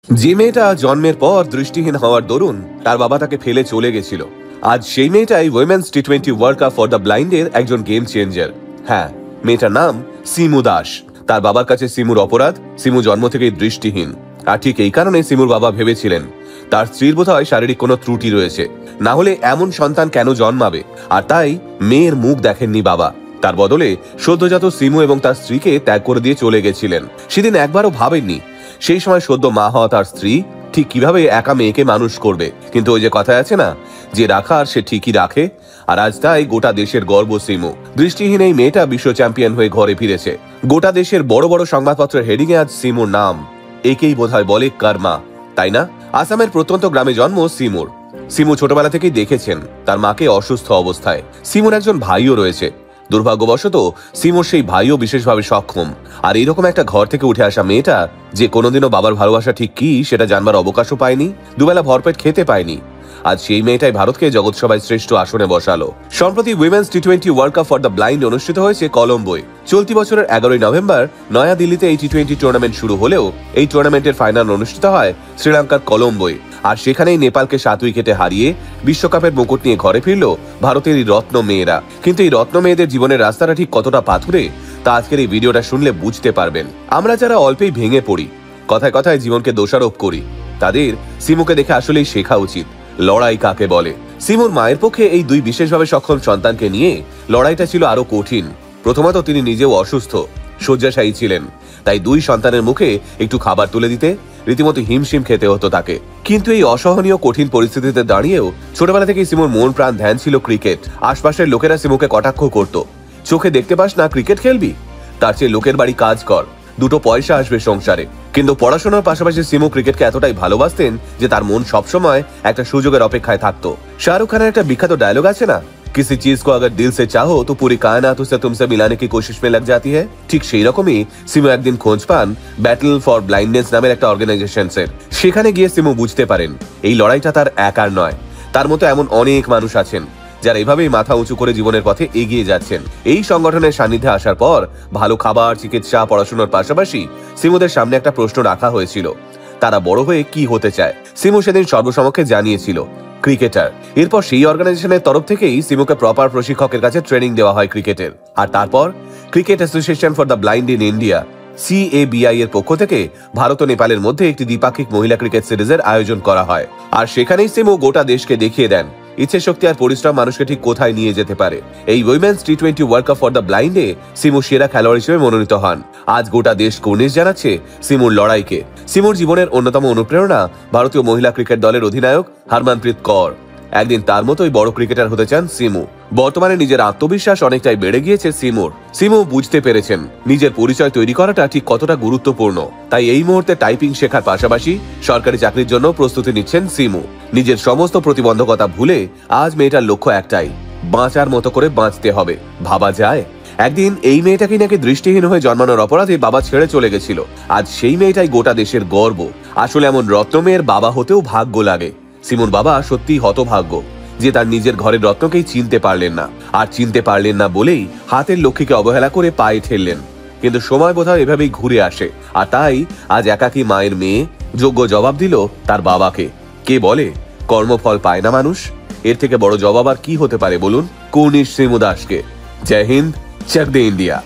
যে মেয়েটা জন্মের পর দৃষ্টিহীন হওয়ার দরুন তার বাবা তাকে ফেলে চলে গেছিল, আজ সেই মেয়েটাই উইমেন্স টি20 ওয়ার্ল্ড কাপ ফর দ্য ব্লাইন্ডের একজন গেম চেঞ্জার। হ্যাঁ, মেয়েটার নাম সিমু দাস। তার বাবার কাছে সিমুর অপরাধ, সিমু জন্ম থেকেই দৃষ্টিহীন। আর ঠিক এই কারণে সিমুর বাবা ভেবেছিলেন তার স্ত্রীর বোধহয় শারীরিক কোনো ত্রুটি রয়েছে, না হলে এমন সন্তান কেন জন্মাবে। আর তাই মেয়ের মুখ দেখেননি বাবা, তার বদলে সদ্যজাত সিমু এবং তার স্ত্রীকে ত্যাগ করে দিয়ে চলে গেছিলেন। সেদিন একবারও ভাবেননি সেই সময় সদ্য মা হওয়া তার স্ত্রী ঠিক কিভাবে একা মেয়েকে মানুষ করবে। কিন্তু ওই যে কথায় আছে না, যে রাখার সে ঠিকই রাখে। আর আজ তাই গোটা দেশের গর্ব সিমু। দৃষ্টিহীন এই মেয়েটা বিশ্ব চ্যাম্পিয়ন হয়ে ঘরে ফিরেছে। গোটা দেশের বড় বড় সংবাদপত্রের হেডিং এ আজ সিমুর নাম। একেই বোধহয় বলে কর্মা, তাই না? আসামের প্রত্যন্ত গ্রামে জন্ম সিমুর। সিমু ছোটবেলা থেকেই দেখেছেন তার মাকে অসুস্থ অবস্থায়। সিমুর একজন ভাইও রয়েছে। দুর্ভাগ্যবশত সিমুর সেই ভাইও বিশেষভাবে সক্ষম। আর এইরকম একটা ঘর থেকে উঠে আসা মেয়েটা যে কোনোদিনও বাবার ভালোবাসা ঠিক কি সেটা জানবার অবকাশও পায়নি, দুবেলা ভরপেট খেতে পায়নি, আজ সেই মেয়েটাই ভারতকে জগৎসভায় শ্রেষ্ঠ আসনে বসালো। সম্প্রতি উইমেন্স টি20 world cup for the blind অনুষ্ঠিত হয়েছে কলম্বোয়। চলতি বছরের 11 নভেম্বর নয়াদিল্লিতে এই টি20 টুর্নামেন্ট শুরু হলেও এই টুর্নামেন্টের ফাইনাল অনুষ্ঠিত হয় শ্রীলঙ্কার কলম্বোয়। আর সেখানেই নেপালকে 7 উইকেটে হারিয়ে বিশ্বকাপের মুকুট নিয়ে ঘরে ফিরল ভারতের এই রত্ন মেয়েরা। কিন্তু এই রত্ন মেয়েদের জীবনের রাস্তাটা ঠিক কতটা পাথুরে তা আজকের এই ভিডিওটা শুনলে বুঝতে পারবেন। আমরা যারা অল্পেই ভেঙে পড়ি, কথায় কথায় জীবনকে দোষারোপ করি, তাদের সিমুকে দেখে আসলেই শেখা উচিত লড়াই কাকে বলে। সিমুর মায়ের পক্ষে এই দুই বিশেষভাবে সক্ষম সন্তানকে নিয়ে লড়াইটা ছিল আরো কঠিন। প্রথমত তিনি নিজেও অসুস্থ, শয্যাশায়ী ছিলেন, তাই দুই সন্তানের মুখে একটু খাবার তুলে দিতে রীতিমতো হিমশিম খেতে হতো তাকে। কিন্তু এই অসহনীয় কঠিন পরিস্থিতিতে দাঁড়িয়েও ছোটবেলা থেকে সিমুর মন প্রাণ ধ্যান ছিল ক্রিকেট। আশপাশের লোকেরা সিমুকে কটাক্ষ করত, চোখে দেখতে পাস না ক্রিকেট খেলবি, তার চেয়ে লোকের বাড়ি কাজ কর, দুটো পয়সা আসবে সংসারে। কিন্তু পড়াশোনার পাশাপাশি সিমু ক্রিকেটকে এতটাই ভালোবাসতেন যে তার মন সবসময় একটা সুযোগের অপেক্ষায় থাকতো। শাহরুখ খানের একটা বিখ্যাত ডায়লগ আছে না, किसी चीज को अगर दिल से चाहो तो पूरी कायनात उसे तुमसे मिलाने की कोशिश में लग जाती है। ঠিক সেই রকমই সিমু একদিন খোঁজ পান ব্যাটল ফর ব্লাইন্ডনেস নামের একটা অর্গানাইজেশনের। সেখানে গিয়ে সিমু বুঝতে পারেন এই লড়াইটা তার একার নয়, তার মতো এমন অনেক মানুষ আছেন যারা এভাবেই মাথা উঁচু করে জীবনের পথে এগিয়ে যাচ্ছেন। এই সংগঠনের সান্নিধ্যে আসার পর ভালো খাবার, চিকিৎসা, পড়াশোনার পাশাপাশি সিমুদের সামনে একটা প্রশ্ন রাখা হয়েছিল, তারা বড় হয়ে কি হতে চায়। সিমু সেদিন সর্বসমক্ষে জানিয়েছিল ক্রিকেটার। এরপর সেই অর্গানাইজেশনের তরফ থেকেই সিমুকে প্রপার প্রশিক্ষকের কাছে ট্রেনিং দেওয়া হয় ক্রিকেটের। আর তারপর cricket association for the blind in India CABI এর পক্ষ থেকে ভারত ও নেপালের মধ্যে একটি দ্বিপাক্ষিক মহিলা ক্রিকেট সিরিজের আয়োজন করা হয়। আর সেখানেই সিমু গোটা দেশকে দেখিয়ে দেন ইচ্ছে শক্তি আর পরিশ্রম মানুষকে ঠিক কোথায় নিয়ে যেতে পারে। এই উইমেন্স টি20 ওয়ার্ল্ড কাপ ফর দ্য ব্লাইন্ডে সিমু সেরা খেলোয়াড় হিসেবে মনোনীত হন। আজ গোটা দেশ কুর্নিশ জানাচ্ছে সিমুর লড়াইকে। সিমুর জীবনের অন্যতম অনুপ্রেরণা ভারতীয় মহিলা ক্রিকেট দলের অধিনায়ক হরমনপ্রীত কৌর। একদিন তার মতোই বড় ক্রিকেটার হতে চান সিমু। বর্তমানে নিজের আত্মবিশ্বাস অনেকটাই বেড়ে গিয়েছে সিমুর। সিমু বুঝতে পেরেছেন নিজের পরিচয় তৈরি করাটা ঠিক কতটা গুরুত্বপূর্ণ। তাই এই মুহূর্তে টাইপিং শেখার পাশাপাশি সরকারি চাকরির জন্য প্রস্তুতি নিচ্ছেন সিমু। নিজের সমস্ত প্রতিবন্ধকতা ভুলে আজ মেয়েটার লক্ষ্য একটাই, বাঁচার মতো করে বাঁচতে হবে। ভাবা যায় একদিন এই মেয়েটাকে নাকি দৃষ্টিহীন হয়ে জন্মানোর অপরাধে বাবা ছেড়ে চলে গেছিল। আজ সেই মেয়েটাই গোটা দেশের গর্ব। আসলে এমন রত্ন মেয়ের বাবা হতেও ভাগ্য লাগে। সিমুর বাবা সত্যিই হতভাগ্য যে তার নিজের ঘরের রত্নকেই চিনতে পারলেন না। আর চিনতে পারলেন না বলেই হাতের লক্ষ্মীকে অবহেলা করে পায়ে ঠেললেন। কিন্তু সময় বোধহয় এভাবেই ঘুরে আসে। আর তাই আজ একাকী মায়ের মেয়ে যোগ্য জবাব দিল তার বাবাকে। কে বলে কর্মফল পায় না মানুষ, এর থেকে বড় জবাব আর কি হতে পারে বলুন? কুর্নিশ সিমু দাসকে। জয় হিন্দ, চক দে ইন্ডিয়া।